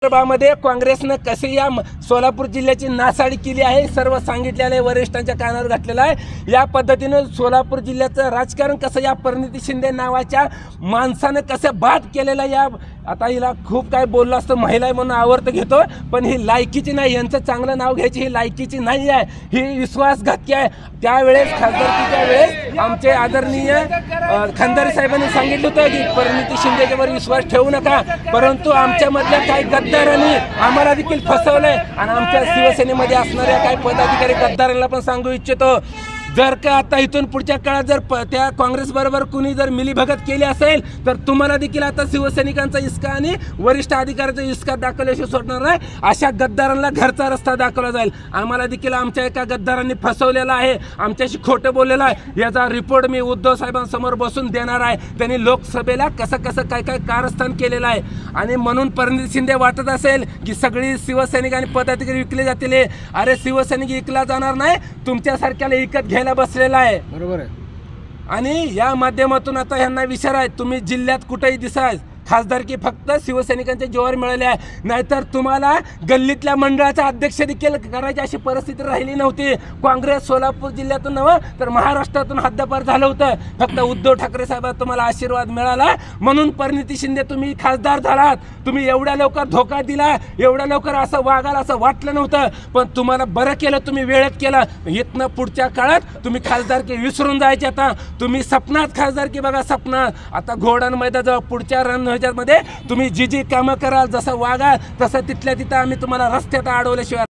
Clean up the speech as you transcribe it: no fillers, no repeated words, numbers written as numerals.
मध्ये काँग्रेसनं कसे या सोलापूर जिल्ह्याची नासाडी केली आहे सर्व सांगितलेलं आहे, वरिष्ठांच्या कानावर घातलेलं आहे। या पद्धतीनं सोलापूर जिल्ह्याचं राजकारण कसं या परिणिती शिंदे नावाच्या माणसानं कसं बाद केलेलं या आता हिला खूप काय बोललं असतं, महिला आहे म्हणून आवर्त घेतो, पण ही लायकीची नाही, यांचं चांगलं नाव घ्यायची ही लायकीची नाही आहे, ही विश्वासघातकी आहे। त्यावेळेस खासदारकीच्या वेळेस आमचे आदरणीय खंदारे साहेबांनी सांगितलं होतं की परिणिती शिंदेच्यावर विश्वास ठेवू नका, परंतु आमच्यामधल्या काही गद्दारांनी आम्हाला देखील फसवलंय आणि आमच्या शिवसेनेमध्ये असणाऱ्या काही पदाधिकारी गद्दारांना पण सांगू इच्छितो, जर का आता इथून पुढच्या काळात जर त्या काँग्रेस बरोबर कुणी जर मिलीभगत केली असेल तर तुम्हाला देखील आता शिवसैनिकांचा इसका आणि वरिष्ठ अधिकाऱ्याचा इसका दाखवल्याशिवाय सोडणार नाही। अशा गद्दारांना घरचा रस्ता दाखवला जाईल। आम्हाला देखील आमच्या एका गद्दारांनी फसवलेला आहे, आमच्याशी खोटं बोललेलं आहे, याचा रिपोर्ट मी उद्धव साहेबांसमोर बसून देणार आहे। त्यांनी लोकसभेला कसं काय कारस्थान केलेलं आहे आणि म्हणून परिणिती शिंदे वाटत असेल की सगळी शिवसैनिक आणि पदाधिकारी विकले जातील। अरे शिवसैनिक विकला जाणार नाही, तुमच्यासारख्याला विकत घ्यायला बसलेला आहे, बरोबर आहे। आणि या माध्यमातून आता यांना विचार आहे, तुम्ही जिल्ह्यात कुठेही दिसाल खासदारकी फक्त शिवसैनिकांच्या जीवावर मिळाली आहे, नाहीतर तुम्हाला गल्लीतल्या मंडळाचा अध्यक्ष देखील करायची अशी परिस्थिती राहिली नव्हती। काँग्रेस सोलापूर जिल्ह्यातून नव्हे तर महाराष्ट्रातून हद्दपार झालं होतं, फक्त उद्धव ठाकरे साहेबांचा तुम्हाला आशीर्वाद मिळाला म्हणून परिणिती शिंदे तुम्ही खासदार झालात। तुम्ही एवढ्या लवकर धोका दिला, एवढ्या लवकर असं वागाल असं वाटलं नव्हतं, पण तुम्हाला बरं केलं, तुम्ही वेळेत केलं। इथनं पुढच्या काळात तुम्ही खासदारकी विसरून जायचे, आता तुम्ही सपनात खासदारकी बघा, सपनात। आता घोडान मैदानाजवळ पुढच्या मध्ये तुम्ही जी कामं कराल, जसं वागाल तसं तिथल्या तिथं आम्ही तुम्हाला रस्त्यात अडवल्याशिवाय